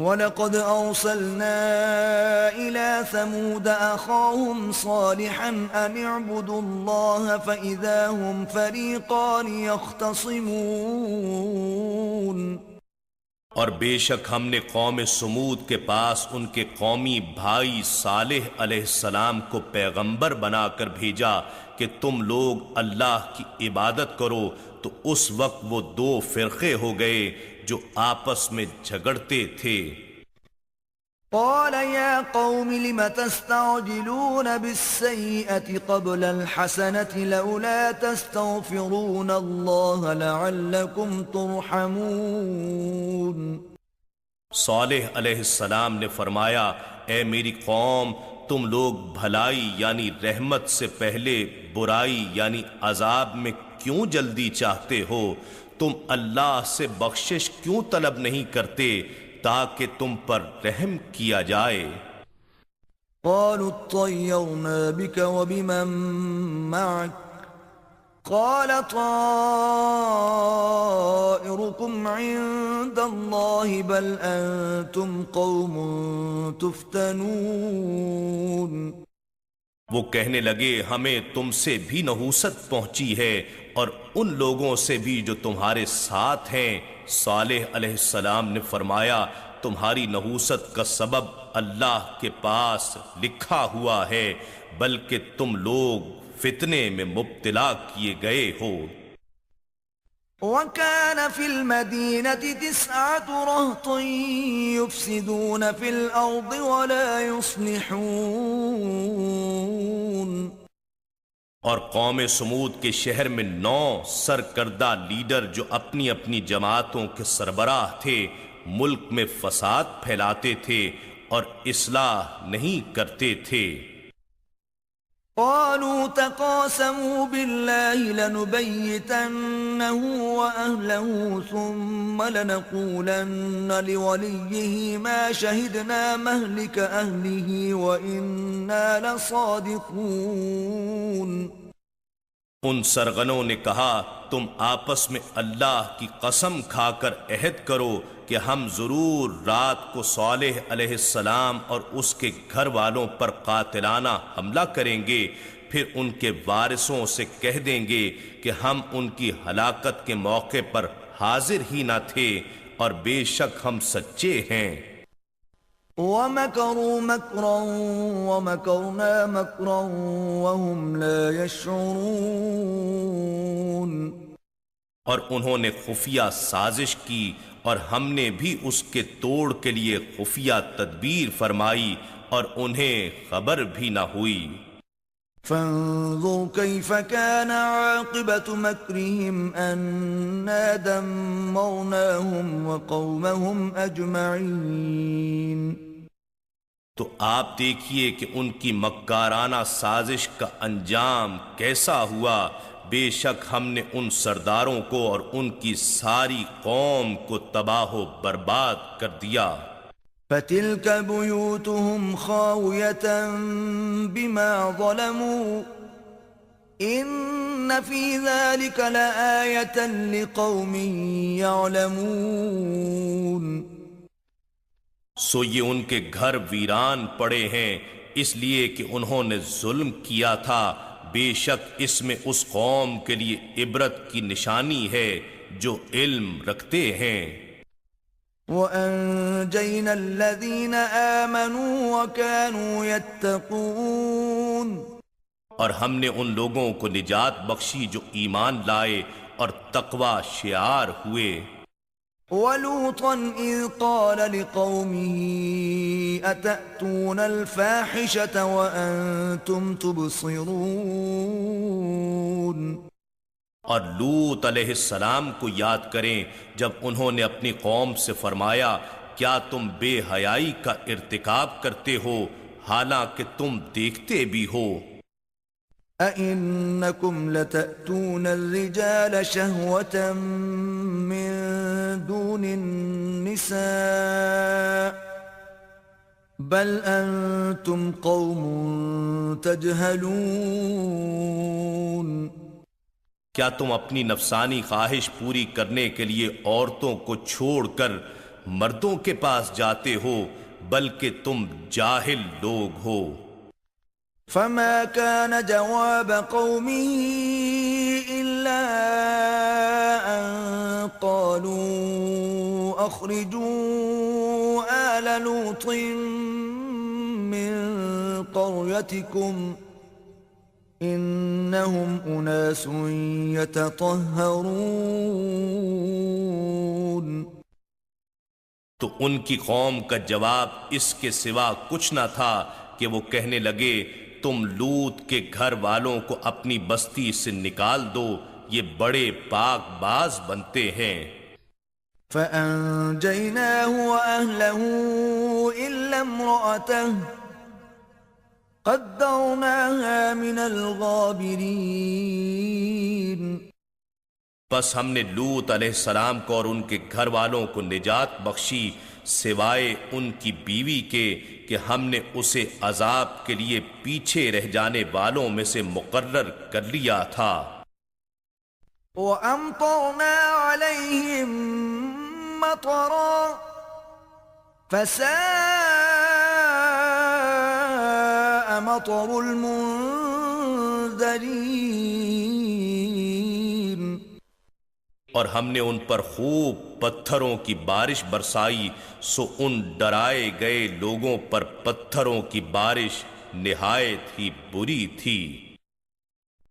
وَلَقَدْ أَرْسَلْنَا إِلَى ثَمُودَ أَخَاهُمْ صَالِحًا أَنِ اعْبُدُوا اللَّهَ فَإِذَا هُمْ فَرِيقَانِ يَخْتَصِمُونَ۔ اور بے شک ہم نے قوم سمود کے پاس ان کے قومی بھائی صالح علیہ السلام کو پیغمبر بنا کر بھیجا کہ تم لوگ اللہ کی عبادت کرو، تو اس وقت وہ دو فرقے ہو گئے جو آپس میں جھگڑتے تھے۔ قال يا قوم لم تستعجلون بالسيئة قبل الحسنة لولا تستغفرون الله لعلكم ترحمون۔ صالح علیہ السلام نے فرمایا، اے میری قوم، تم لوگ بھلائی یعنی رحمت سے پہلے برائی یعنی عذاب میں کیوں جلدی چاہتے ہو؟ تم اللہ سے بخشش کیوں طلب نہیں کرتے تاکہ تم پر رحم کیا جائے؟ قالوا اطيرنا بك وبمن معك قال طائركم عند الله بل أنتم قوم تفتنون۔ وہ کہنے لگے، ہمیں تم سے بھی نحوست پہنچی ہے اور ان لوگوں سے بھی جو تمہارے ساتھ ہیں۔ صالح علیہ السلام نے فرمایا، تمہاری نحوست کا سبب اللہ کے پاس لکھا ہوا ہے، بلکہ تم لوگ فتنے میں مبتلا کیے گئے ہو۔ وَكَانَ فِي الْمَدِينَةِ 9 رَهْطٌ يُفْسِدُونَ فِي الْأَرْضِ وَلَا يُصْلِحُونَ۔ اور قوم سمود کے شہر میں 9 سرکردہ لیڈر جو اپنی اپنی جماعتوں کے سربراہ تھے، ملک میں فساد پھیلاتے تھے اور اصلاح نہیں کرتے تھے۔ قالوا تقاسموا بالله لنبيتنه وأهله ثم لنقولن لوليه ما شهدنا مهلك أهله وإنا لصادقون۔ ان سرغنوں نے کہا، تم آپس میں اللہ کی قسم کھا کر عہد کرو کہ ہم ضرور رات کو صالح علیہ السلام اور اس کے گھر والوں پر قاتلانہ حملہ کریں گے، پھر ان کے وارثوں سے کہہ دیں گے کہ ہم ان کی ہلاکت کے موقع پر حاضر ہی نہ تھے اور بے شک ہم سچے ہیں۔ وَمَكَرُوا مَكْرًا وَمَكَرْنَا مَكْرًا وَهُمْ لَا يَشْعُرُونَ۔ اور انہوں نے خفیہ سازش کی اور ہم نے بھی اس کے توڑ کے لیے خفیہ تدبیر فرمائی اور انہیں خبر بھی نہ ہوئی۔ فانظر كيف كان عاقبة مكرهم أنا دمرناهم وقومهم أجمعين۔ تو آپ دیکھیے کہ ان کی مکارانہ سازش کا انجام کیسا ہوا، بے شک ہم نے ان سرداروں کو اور ان کی ساری قوم کو تباہ و برباد کر دیا۔ فَتِلْكَ بُيُوتُهُمْ خَاوِيَةً بِمَا ظَلَمُوا إِنَّ فِي ذَلِكَ لَآيَةً لِقَوْمٍ يَعْلَمُونَ۔ سو یہ ان کے گھر ویران پڑے ہیں اس لیے کہ انہوں نے ظلم کیا تھا، بے شک اس میں اس قوم کے لیے عبرت کی نشانی ہے جو علم رکھتے ہیں۔ وَأَنجَيْنَا الَّذِينَ آمَنُوا وَكَانُوا يَتَّقُونَ۔ اور ہم نے ان لوگوں کو نجات بخشی جو ایمان لائے اور تقوی شعار ہوئے۔ وَلُوطًا إِذْ قَالَ لِقَوْمِهِ أَتَأْتُونَ الْفَاحِشَةَ وَأَنْتُمْ تُبْصِرُونَ۔ اور لوط علیہ السلام کو یاد کریں جب انہوں نے اپنی قوم سے فرمایا، کیا تم بے حیائی کا ارتکاب کرتے ہو حالانکہ تم دیکھتے بھی ہو؟ أَإِنَّكُمْ لَتَأْتُونَ الرِّجَالَ شَهْوَةً مِّن دُونِ النِّسَاءِ بَلْ أَنْتُمْ قَوْمٌ تَجْهَلُونَ۔ کیا تم اپنی نفسانی خواہش پوری کرنے کے لیے عورتوں کو چھوڑ کر مردوں کے پاس جاتے ہو بلکہ تم جاہل لوگ ہو۔ فما كان جواب قومه إلا أن قالوا أخرجوا آل لوط من قريتكم إنهم أناس يتطهرون۔ تو ان کی قوم کا جواب اس کے سوا کچھ نہ تھا کہ وہ کہنے لگے تم لوط کے گھر والوں کو اپنی بستی سے نکال دو، یہ بڑے پاک باز بنتے ہیں۔ فأنجيناه وأهله إلا امرأته قدرناها من الغابرين۔ بس ہم نے لوط علیہ السلام کو اور ان کے گھر والوں کو نجات بخشی سوائے ان کی بیوی کے کہ ہم نے اسے عذاب کے لیے پیچھے رہ جانے والوں میں سے مقرر کر لیا تھا۔ وَأَمْطَرْنَا عَلَيْهِمْ مَطَرًا فَسَاءَ مَطَرُ الْمُنذَرِينَ۔ اور ہم نے ان پر خوب پتھروں کی بارش برسائی، سو ان ڈرائے گئے لوگوں پر پتھروں کی بارش نہایت ہی بری تھی۔